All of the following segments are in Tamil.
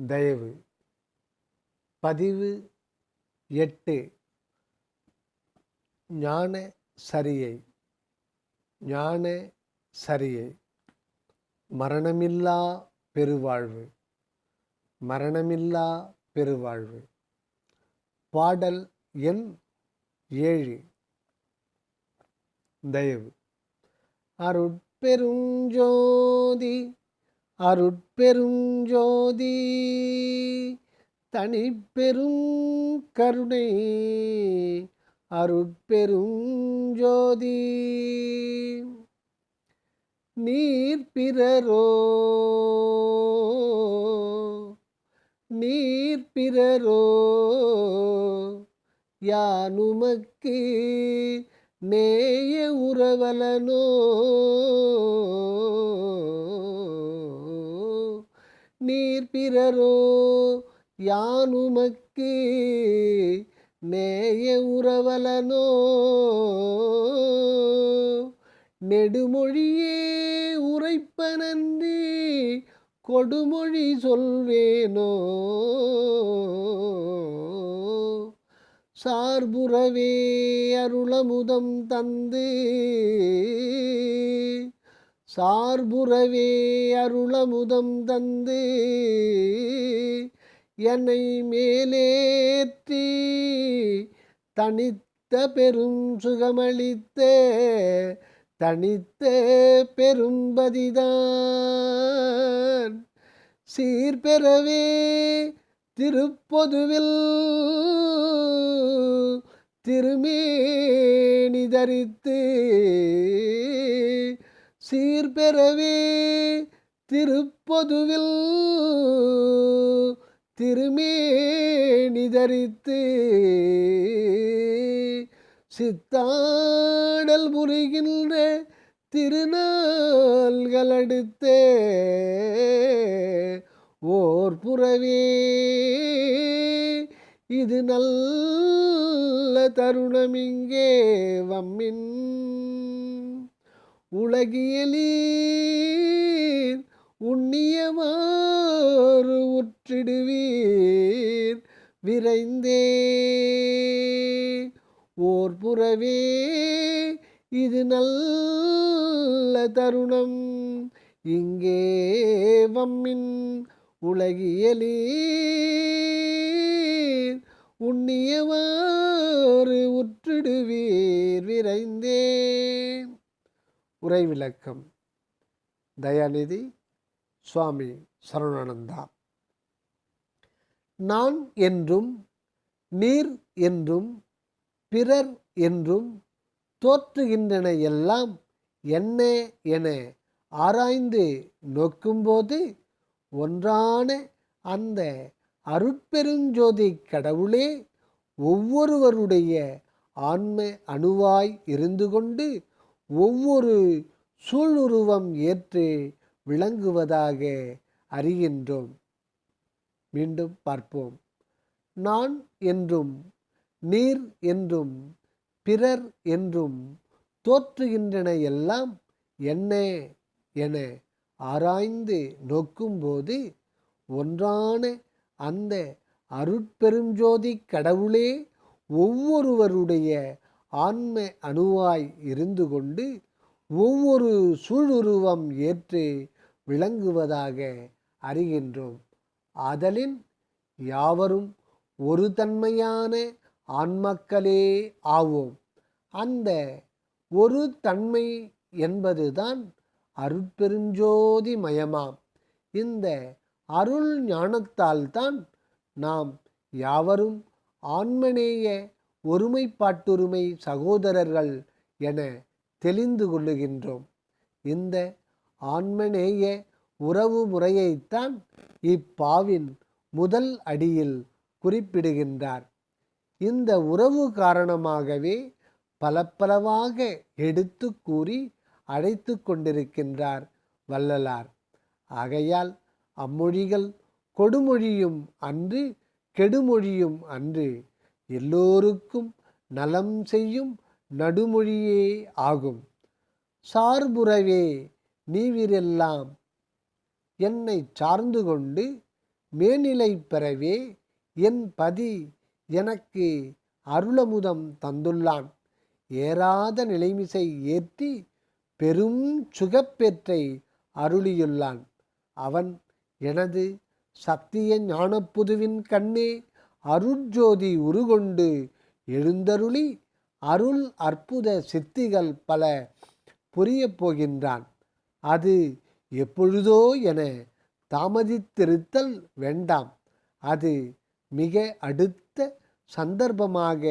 தயவு. பதிவு 8. ஞான சரியை. ஞான சரியை. மரணமில்லா பெருவாழ்வு. மரணமில்லா பெருவாழ்வு. பாடல் எண் 7. தயவு. அருட்பெருஞ்சோதி அருட்பெருஞ்சோதி தனிப்பெரும் கருணை அருட்பெருஞ்சோதி. நீர் பிறரோ நீர் பிறரோ யானுமக்கு நேய உறவலனோ. நீர் பிறரோ யானுமக்கு நேய உறவலனோ. நெடுமொழியே உரைப்பனன்றி கொடுமொழி சொல்வேனோ. சார்புறவே அருளமுதம் தந்து சார்புறவே அருளமுதம் தந்து என்னை மேலேற்றி தனித்த பெரும் சுகமளித்த தனித்த பெரும்பதிதான். சீர்பெறவே திருப்பொதுவில் திருமேனி தரித்து சீர்பெறவே திருப்பொதுவில் திருமேனி தரித்து சித்தாடல் புரிகின்ற திருநாள்கள் அடுத்தே ஓர் புறவே இது நல்ல தருணமிங்கே வம்மின். உலகியலீர் உண்ணியமாறு உற்றிடுவீர் விரைந்தே. ஓர் புறவே இது நல்ல தருணம் இங்கே வம்மின். உலகியலீர் உண்ணியவாறு உற்றிடுவீர் விரைந்தே. உரை விளக்கம். தயாநிதி சுவாமி சரவணானந்தா. நான் என்றும் நீர் என்றும் பிறர் என்றும் தோற்றுகின்றன எல்லாம் என்ன என ஆராய்ந்து நோக்கும்போது ஒன்றான அந்த அருட்பெருஞ்சோதி கடவுளே ஒவ்வொருவருடைய ஆன்ம அணுவாய் இருந்து கொண்டு ஒவ்வொரு சூழுருவம் ஏற்று விளங்குவதாக அறிகின்றோம். மீண்டும் பார்ப்போம். நான் என்றும் நீர் என்றும் பிறர் என்றும் தோற்றுகின்றன எல்லாம் என்ன என ஆராய்ந்து நோக்கும்போது ஒன்றான அந்த அருட்பெருஞ்சோதி கடவுளே ஒவ்வொருவருடைய ஆன்ம அணுவாய் இருந்து கொண்டு ஒவ்வொரு சூழுருவம் ஏற்று விளங்குவதாக அறிகின்றோம். ஆதலின் யாவரும் ஒரு தன்மையான ஆன்மக்களே ஆவோம். அந்த ஒரு தன்மை என்பதுதான் அருட்பெருஞ்சோதி மயமாம். இந்த அருள் ஞானத்தால் தான் நாம் யாவரும் ஆன்மநேய ஒருமைப்பாட்டுரிமை சகோதரர்கள் என தெளிந்து கொள்ளுகின்றோம். இந்த ஆன்மநேய உறவு முறையைத்தான் இப்பாவின் முதல் அடியில் குறிப்பிடுகின்றார். இந்த உறவு காரணமாகவே பலப்பலவாக எடுத்து கூறி அழைத்து கொண்டிருக்கின்றார் வள்ளலார். ஆகையால் அம்மொழிகள் கொடுமொழியும் அன்று கெடுமொழியும் அன்று எல்லோருக்கும் நலம் செய்யும் நடுமொழியே ஆகும். சார்புறவே நீவிரெல்லாம் என்னை சார்ந்து கொண்டு மேனிலை பெறவே என் பதி எனக்கு அருளமுதம் தந்துள்ளான். ஏறாத நிலைமிசை ஏற்றி பெரும் சுகப்பேற்றை அருளியுள்ளான். அவன் எனது சத்திய ஞானப்புதுவின் கண்ணே அருட்ஜோதி உருகொண்டு எழுந்தருளி அருள் அற்புத சித்திகள் பல புரியப் போகின்றான். அது எப்பொழுதோ என தாமதித்திருத்தல் வேண்டாம். அது மிக அடுத்த சந்தர்ப்பமாக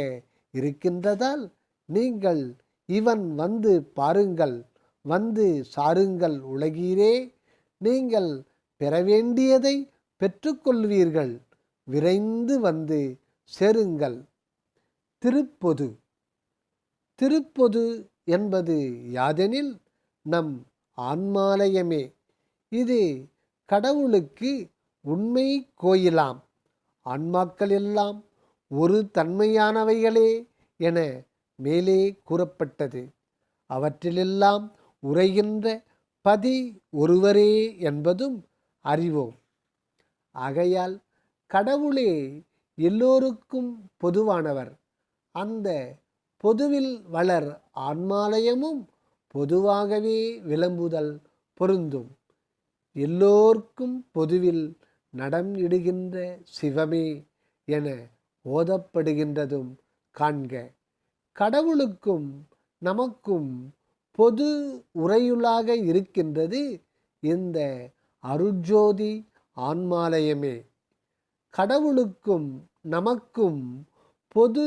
இருக்கின்றதால் நீங்கள் இவன் வந்து பாருங்கள், வந்து சாருங்கள் உலகீரே. நீங்கள் பெற வேண்டியதை பெற்றுக்கொள்வீர்கள். விரைந்து வந்து சேருங்கள். திருப்பொது. திருப்பொது என்பது யாதெனில் நம் ஆன்மாலயமே. இது கடவுளுக்கு உண்மை கோயிலாம். ஆன்மாக்கள் எல்லாம் ஒரு தன்மையானவைகளே என மேலே கூறப்பட்டது. அவற்றிலெல்லாம் உரைகின்ற பதி ஒருவரே என்பதும் அறிவோம். ஆகையால் கடவுளே எல்லோருக்கும் பொதுவானவர். அந்த பொதுவில் வளர் ஆன்மாலயமும் பொதுவாகவே விளம்புதல் பொருந்தும். எல்லோர்க்கும் பொதுவில் நடம் இடுகின்ற சிவமே என ஓதப்படுகின்றதும் காண்க. கடவுளுக்கும் நமக்கும் பொது உரையுளாக இருக்கின்றது இந்த அருட்ஜோதி ஆன்மாலயமே. கடவுளுக்கும் நமக்கும் பொது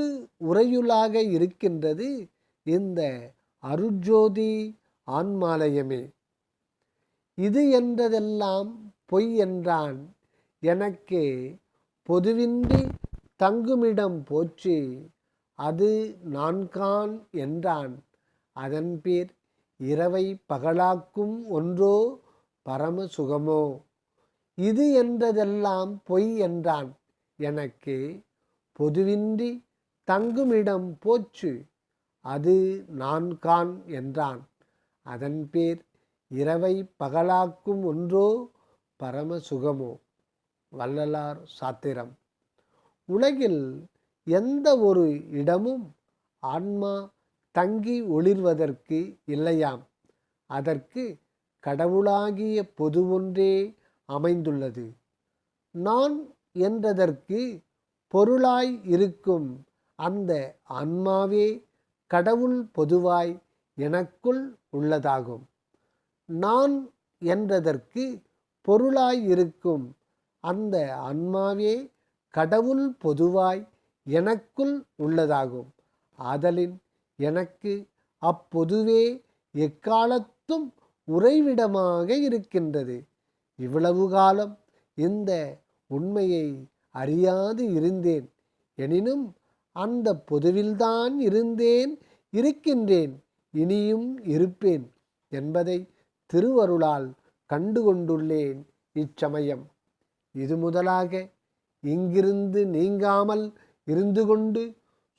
உரையுளாக இருக்கின்றது இந்த அருட்ஜோதி ஆன்மாலயமே. இது என்றதெல்லாம் பொய் என்றான் எனக்கே பொதுவின்றி தங்குமிடம் போற்றி அது நான்கான் என்றான். அதன் பேர் இரவை பகலாக்கும் ஒன்றோ பரம சுகமோ. இது என்றதெல்லாம் பொய் என்றான் எனக்கே பொதுவின்றி தங்குமிடம் போச்சு அது நான்கான் என்றான். அதன் பேர் இரவை பகலாக்கும் ஒன்றோ பரம சுகமோ. வள்ளலார் சாத்திரம். உலகில் எந்த ஒரு இடமும் ஆன்மா தங்கி ஒளிர்வதற்கு இல்லையாம். அதற்கு கடவுளாகிய பொது ஒன்றே அமைந்துள்ளது. நான் என்றதற்கு பொருளாய் இருக்கும் அந்த ஆன்மாவே கடவுள் பொதுவாய் எனக்குள் உள்ளதாகும். நான் என்றதற்கு பொருளாய் இருக்கும் அந்த ஆன்மாவே கடவுள் பொதுவாய் எனக்குள் உள்ளதாகும். ஆதலின் எனக்கு அப்பொதுவே எக்காலத்தும் உறைவிடமாக இருக்கின்றது. இவ்வளவு காலம் இந்த உண்மையை அறியாது இருந்தேன். எனினும் அந்த பொதுவில்தான் இருந்தேன், இருக்கின்றேன், இனியும் இருப்பேன் என்பதை திருவருளால் கண்டுகொண்டுள்ளேன் இச்சமயம். இது முதலாக இங்கிருந்து நீங்காமல் இருந்து கொண்டு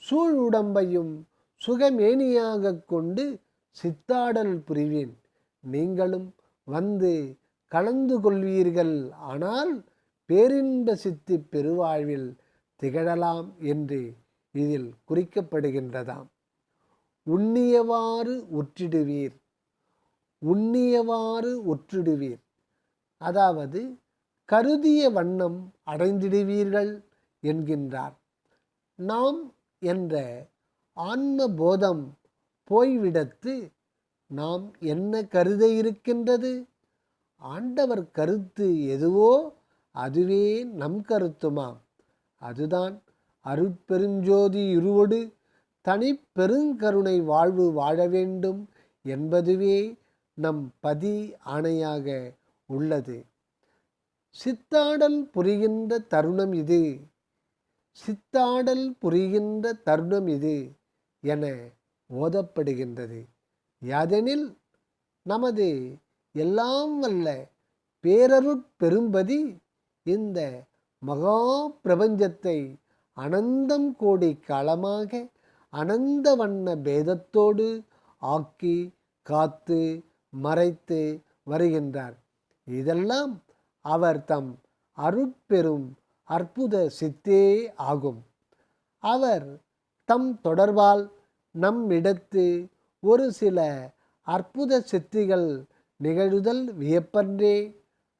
சூழ் உடம்பையும் சுகமேனியாக கொண்டு சித்தாடல் புரிவேன். நீங்களும் வந்து கலந்து கொள்வீர்கள். ஆனால் பேரின்ப சித்தி பெருவாழ்வில் திகழலாம் என்று இதில் குறிக்கப்படுகின்றதாம். உண்ணியவாறு உற்றிடுவீர். உண்ணியவாறு உற்றிடுவீர் அதாவது கருதிய வண்ணம் அடைந்திடுவீர்கள் என்கின்றார். நாம் என்ற ஆன்ம போதம் போய்விடத்து நாம் என்ன கருத இருக்கின்றது? ஆண்டவர் கருத்து எதுவோ அதுவே நம் கருத்துமாம். அதுதான் அருட்பெருஞ்சோதி இருவொடு தனி பெருங்கருணை வாழ்வு வாழ வேண்டும் என்பதுவே நம் பதி ஆணையாக உள்ளது. சித்தாடல் புரிகின்ற தருணம் இது, சித்தாடல் புரிகின்ற தருணம் இது என ஓதப்படுகின்றது. யாதெனில் நமது எல்லாம் வல்ல பேரருட் பெரும்பதி இந்த மகா பிரபஞ்சத்தை அனந்தம் கோடி காலமாக அனந்த வண்ண பேதத்தோடு ஆக்கி காத்து மறைத்து வருகின்றார். இதெல்லாம் அவர் தம் அருட்பெரும் அற்புத சித்தே ஆகும். அவர் தம் தொடர்பால் நம்மிடத்து ஒரு சில அற்புத சித்திகள் நிகழுதல் வியப்பன்றே.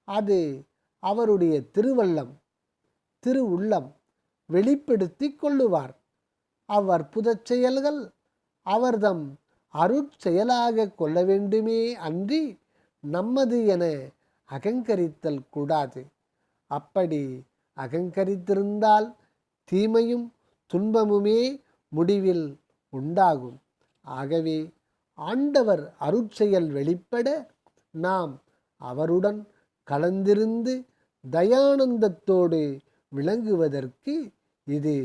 அது அவருடைய திருவுள்ளம் வெளிப்படுத்தி கொள்ளுவார். அவ்வற்புதச் செயல்கள் அவர்தம் அருட்செயலாக கொள்ள வேண்டுமே அன்றி நம்மது என அகங்கரித்தல் கூடாது. அப்படி அகங்கரித்திருந்தால் தீமையும் துன்பமுமே முடிவில் உண்டாகும். ஆகவே ஆண்டவர் அருட்செயல் வெளிப்பட நாம் அவருடன் கலந்திருந்து தயானந்தத்தோடு விளங்குவதற்கு இது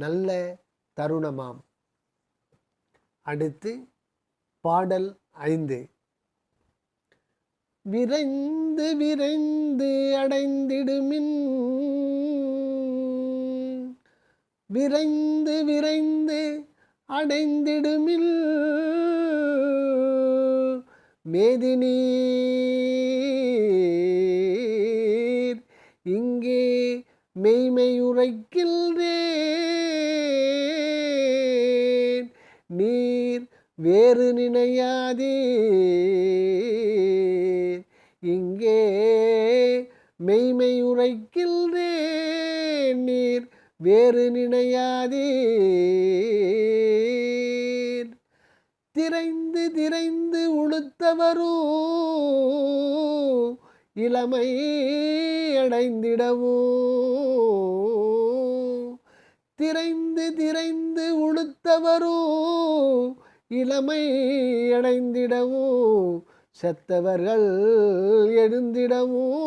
நல்ல தருணமாம். அடுத்து பாடல் 5. விரைந்து விரைந்து அடைந்திடுமின், விரைந்து விரைந்து அடைந்திடுமில் மேதினீர் இங்கே மெய்மையுரைக்கின்றேன், நீர் வேறு நினையாதீர். இங்கே மெய்மையுரைக்கின்றேன், நீர் வேறு நினையாதீர். திரைந்து திரைந்து உளுத்தவரும் இளமை அடைந்திடவும், திரைந்து திரைந்து உளுத்தவரும் இளமை அடைந்திடவும், செத்தவர்கள் எழுந்திடவும்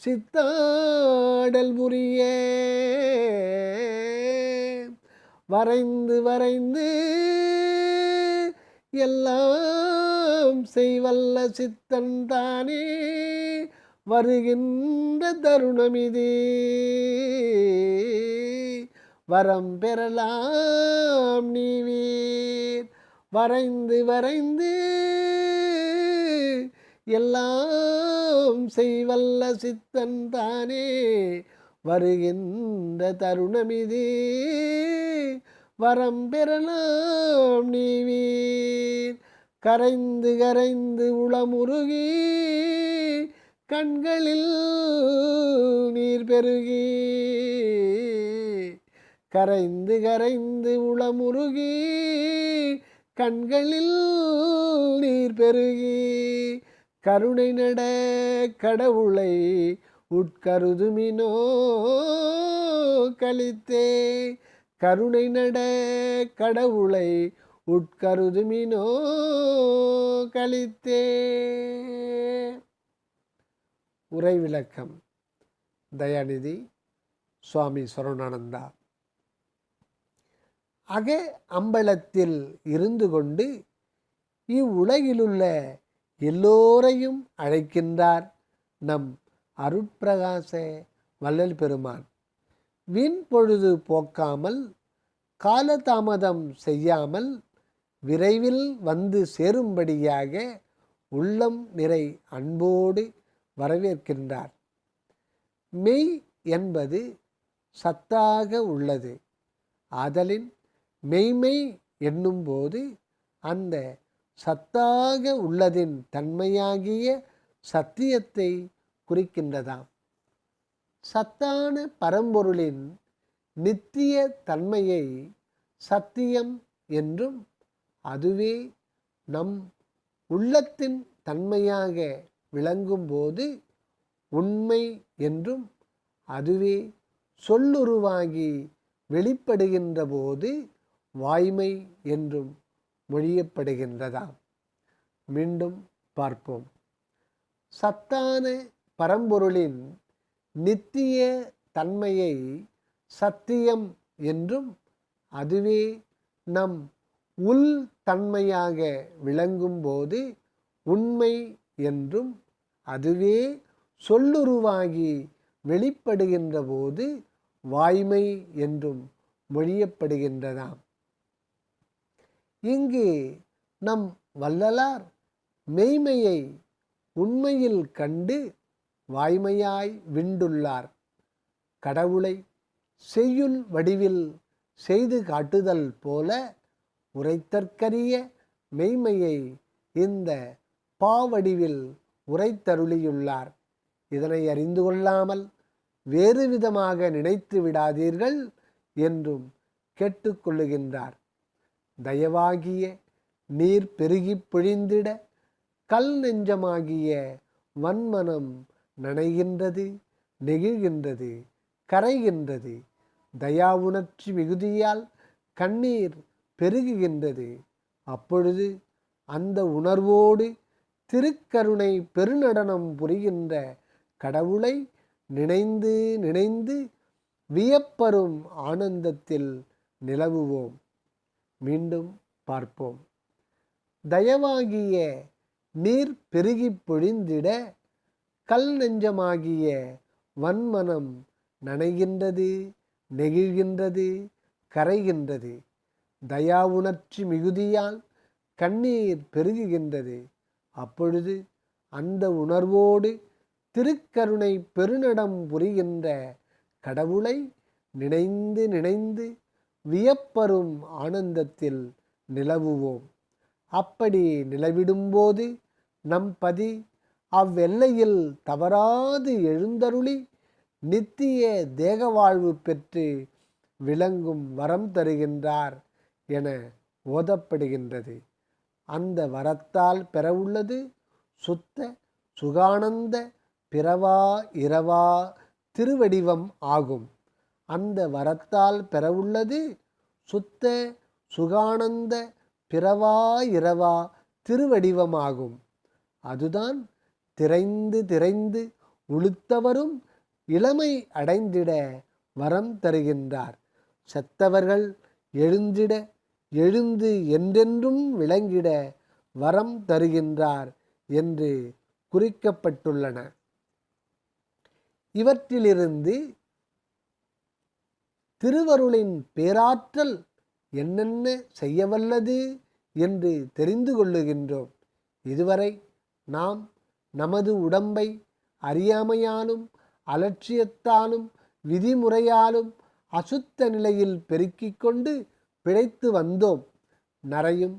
சித்தாடல் புரிய வரைந்து வரைந்து எல்லாம் செய்வல்ல சித்தன் தானே வருகின்ற தருணமிது. வரம் பெறலாம் நீவீர் வரைந்து வரைந்து எல்லாம் செய்வல்ல சித்தன் தானே வருகின்ற தருணமிது. வரம் பெறலாம் நீவீர் கரைந்து கரைந்து உளமுருகி கண்களில் நீர் பெருகி, கரைந்து கரைந்து உளமுருகி கண்களில் நீர் பெருகி, கருணை நட கடவுளை உட்கருதுமினோ கலித்தே, கருணை நட கடவுளை உட்கருதுமினோ கலித்தே. உரை விளக்கம். தயாநிதி சுவாமி சரவணானந்தா. அக அம்பலத்தில் இருந்து கொண்டு இவ்வுலகிலுள்ள எல்லோரையும் அழைக்கின்றார் நம் அருட்பிரகாச வள்ளல் பெருமான். வீண் பொழுது போக்காமல் காலதாமதம் செய்யாமல் விரைவில் வந்து சேரும்படியாக உள்ளம் நிறை அன்போடு வரவேற்கின்றார். மெய் என்பது சத்தாக உள்ளது. ஆதலின் மெய்மை என்னும்போது அந்த சத்தாக உள்ளதின் தன்மையாகிய சத்தியத்தை குறிக்கின்றதாம். சத்தான பரம்பொருளின் நித்திய தன்மையை சத்தியம் என்றும், அதுவே நம் உள்ளத்தின் தன்மையாக விளங்கும்போது உண்மை என்றும், அதுவே சொல்லுருவாகி வெளிப்படுகின்ற போது வாய்மை என்றும் மொழியப்படுகின்றதாம். மீண்டும் பார்ப்போம். சத்தான பரம்பொருளின் நித்திய தன்மையை சத்தியம் என்றும், அதுவே நம் உள் தன்மையாக விளங்கும்போது உண்மை என்றும், அதுவே சொல்லுருவாகி வெளிப்படுகின்ற போது வாய்மை என்றும் மொழியப்படுகின்றதாம். இங்கு நம் வள்ளலார் மெய்மையை உண்மையில் கண்டு வாய்மையாய் விண்டுள்ளார். கடவுளை செய்யுள் வடிவில் செய்து காட்டுதல் போல உரைத்தற்கரிய மெய்மையை இந்த பாவடிவில் உரைத்தருளியுள்ளார். இதனை அறிந்து கொள்ளாமல் வேறு விதமாக நினைத்து விடாதீர்கள் என்றும் கேட்டுக்கொள்ளுகின்றார். தயவாகிய நீர் பெருகி பொழிந்திட கல் நெஞ்சமாகிய வன்மனம் நனைகின்றது, நெகிழ்கின்றது, கரைகின்றது. தயா உணர்ச்சி மிகுதியால் கண்ணீர் பெருகுகின்றது. அப்பொழுது அந்த உணர்வோடு திருக்கருணை பெருநடனம் புரிகின்ற கடவுளை நினைந்து நினைந்து வியப்பரும் ஆனந்தத்தில் நிலவுவோம். மீண்டும் பார்ப்போம். தயவாகிய நீர் பெருகி பொழிந்திட கல் நெஞ்சமாகிய வன்மனம் நனைகின்றது, நெகிழ்கின்றது, கரைகின்றது. தயா உணர்ச்சி மிகுதியால் கண்ணீர் பெருகுகின்றது. அப்பொழுது அந்த உணர்வோடு திருக்கருணை பெருநடம் புரிகின்ற கடவுளை நினைந்து நினைந்து வியப்பரும் ஆனந்தத்தில் நிலவுவோம். அப்படி நிலவிடும்போது நம் பதி அவ்வெல்லையில் தவறாது எழுந்தருளி நித்திய தேக வாழ்வு பெற்று விளங்கும் வரம் தருகின்றார் என ஓதப்படுகின்றது. அந்த வரத்தால் பெறவுள்ளது சுத்த சுகானந்த பிறவா இரவா திருவடிவம் ஆகும். அந்த வரத்தால் பெறவுள்ளது சுத்த சுகானந்த பிறவா இரவா திருவடிவமாகும். அதுதான் திரைந்து திரைந்து உளுத்தவரும் இளமை அடைந்திட வரம் தருகின்றார். செத்தவர்கள் எழுந்திட எழுந்து என்றென்றும் விளங்கிட வரம் தருகின்றார் என்று குறிக்கப்பட்டுள்ளன. இவற்றிலிருந்து திருவருளின் பேராற்றல் என்னென்ன செய்யவல்லது என்று தெரிந்து கொள்ளுகின்றோம். இதுவரை நாம் நமது உடம்பை அறியாமையாலும் அலட்சியத்தாலும் விதிமுறையாலும் அசுத்த நிலையில் பெருக்கிக் கொண்டு பிழைத்து வந்தோம். நரையும்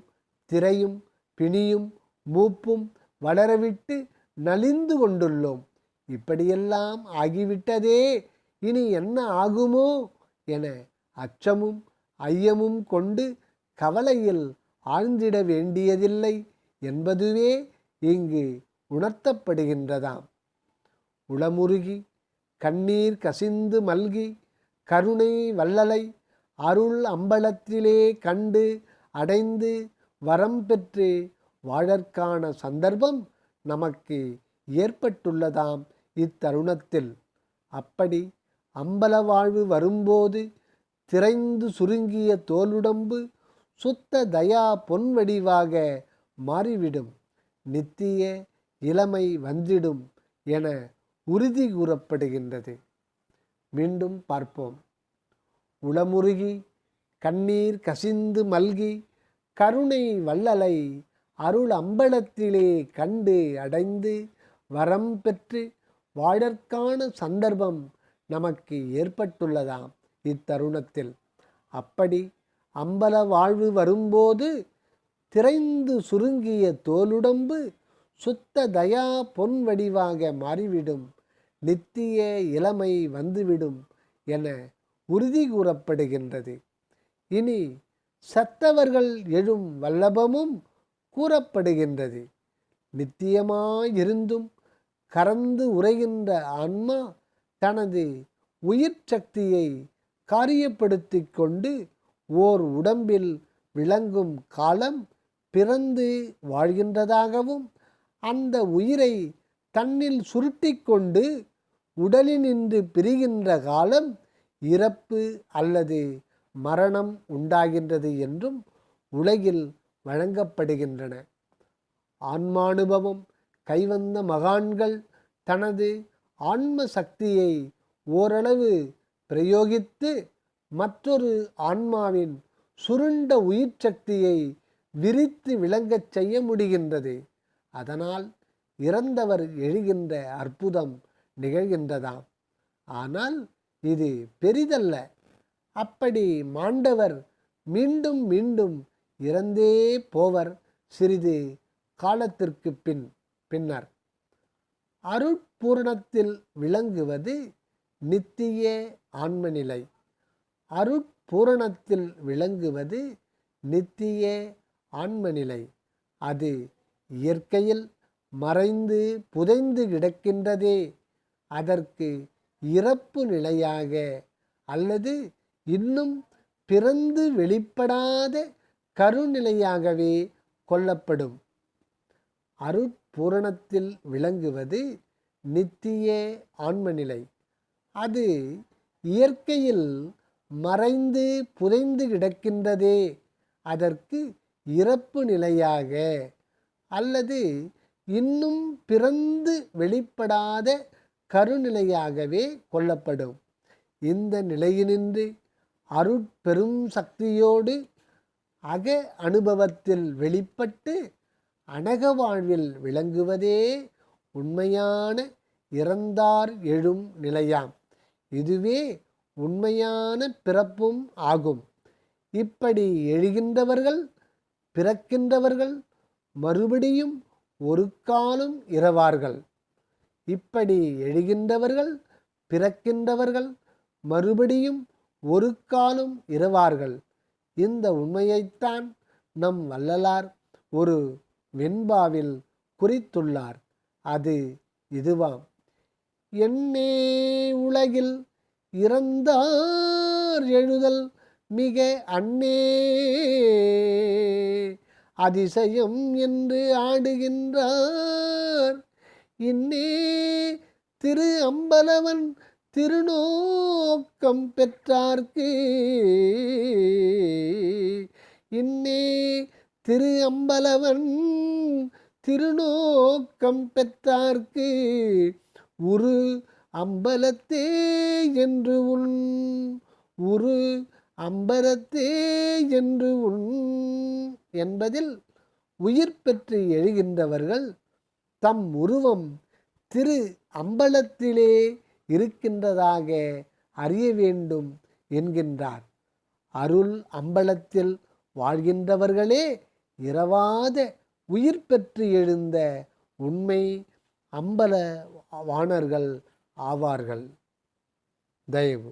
திரையும் பிணியும் மூப்பும் வளரவிட்டு நலிந்து கொண்டுள்ளோம். இப்படியெல்லாம் ஆகிவிட்டதே, இனி என்ன ஆகுமோ என அச்சமும் ஐயமும் கொண்டு கவலையில் ஆழ்ந்திட வேண்டியதில்லை என்பதுவே இங்கு உணர்த்தப்படுகின்றதாம். உளமுருகி கண்ணீர் கசிந்து மல்கி கருணை வள்ளலை அருள் அம்பலத்திலே கண்டு அடைந்து வரம் பெற்று வாழற்கான சந்தர்ப்பம் நமக்கு ஏற்பட்டுள்ளதாம் இத்தருணத்தில். அப்படி அம்பல வாழ்வு வரும்போது திரைந்து சுருங்கிய தோலுடம்பு சுத்த தயா பொன்வடிவாக மாறிவிடும், நித்திய இளமை வந்திடும் என உறுதி கூறப்படுகின்றது. மீண்டும் பார்ப்போம். உளமுருகி கண்ணீர் கசிந்து மல்கி கருணை வள்ளலை அருள் அம்பலத்திலே கண்டு அடைந்து வரம் பெற்று வாழற்கான சந்தர்ப்பம் நமக்கு ஏற்பட்டுள்ளதாம் இத்தருணத்தில். அப்படி அம்பல வாழ்வு வரும்போது திரைந்து சுருங்கிய தோலுடம்பு சுத்த தயா பொன் வடிவாக மாறிவிடும், நித்திய இளமை வந்துவிடும் என உறுதி கூறப்படுகின்றது. இனி சத்தவர்கள் எழும் வல்லபமும் கூறப்படுகின்றது. நித்தியமாயிருந்தும் கறந்து உரைகின்ற ஆன்மா தனது உயிர் சக்தியை காரியப்படுத்தி கொண்டு ஓர் உடம்பில் விளங்கும் காலம் பிறந்து வாழ்கின்றதாகவும் அந்த உயிரை தன்னில் சுருட்டி கொண்டு உடலினின்று பிரிகின்ற காலம் இறப்பு அல்லது மரணம் உண்டாகின்றது என்றும் உலகில் வழங்கப்படுகின்றன. ஆன்மானுபவம் கைவந்த மகான்கள் தனது ஆன்ம சக்தியை ஓரளவு பிரயோகித்து மற்றொரு ஆன்மாவின் சுருண்ட உயிர் சக்தியை விரித்து விளங்கச் செய்ய முடிகின்றது. அதனால் இறந்தவர் எழுகின்ற அற்புதம் நிகழ்கின்றதாம். ஆனால் இது பெரிதல்ல. அப்படி மாண்டவர் மீண்டும் மீண்டும் இறந்தே போவர் சிறிது காலத்திற்கு பின்னர். அருட்பூரணத்தில் விளங்குவது நித்திய ஆன்மநிலை. அருட்பூரணத்தில் விளங்குவது நித்திய ஆன்மநிலை. அது இயற்கையில் மறைந்து புதைந்து கிடக்கின்றதே. அதற்கு இறப்பு நிலையாக அல்லது இன்னும் பிறந்து வெளிப்படாத கருநிலையாகவே கொள்ளப்படும். அருட்பூரணத்தில் விளங்குவது நித்திய ஆன்மநிலை. அது இயற்கையில் மறைந்து புதைந்து கிடக்கின்றதே. அதற்கு இறப்பு நிலையாக அல்லது இன்னும் பிறந்து வெளிப்படாத கருநிலையாகவே கொள்ளப்படும். இந்த நிலையினின்று அருட்பெரும் சக்தியோடு அக அனுபவத்தில் வெளிப்பட்டு அனக வாழ்வில் விளங்குவதே உண்மையான இறந்தார் எழும் நிலையாம். இதுவே உண்மையான பிறப்பும் ஆகும். இப்படி எழுகின்றவர்கள் பிறக்கின்றவர்கள் மறுபடியும் ஒரு காலும் இறவார்கள். இப்படி எழுகின்றவர்கள் பிறக்கின்றவர்கள் மறுபடியும் ஒரு காலும் இறவார்கள். இந்த உண்மையைத்தான் நம் வள்ளலார் ஒரு வெண்பாவில் குறித்துள்ளார். அது இதுவாம்: எண்ணே உலகில் இறந்தார் எழுதல் மிக அன்னே அதிசயம் என்று ஆடுகின்றார். இன்னே திரு அம்பலவன் திருநோக்கம் பெற்றார்க்கு. இன்னே திரு அம்பலவன் திருநோக்கம் பெற்றார்க்கு உரு அம்பலத்தே என்று உன் உரு அம்பலத்தே என்று உன் என்பதில் உயிர் பெற்று எழுகின்றவர்கள் தம் உருவம் திரு அம்பலத்திலே இருக்கின்றதாக அறிய வேண்டும் என்கின்றார். அருள் அம்பலத்தில் வாழ்கின்றவர்களே இரவாத உயிர் பெற்று எழுந்த உண்மை அம்பல வாணர்கள் ஆவார்கள். தயவு.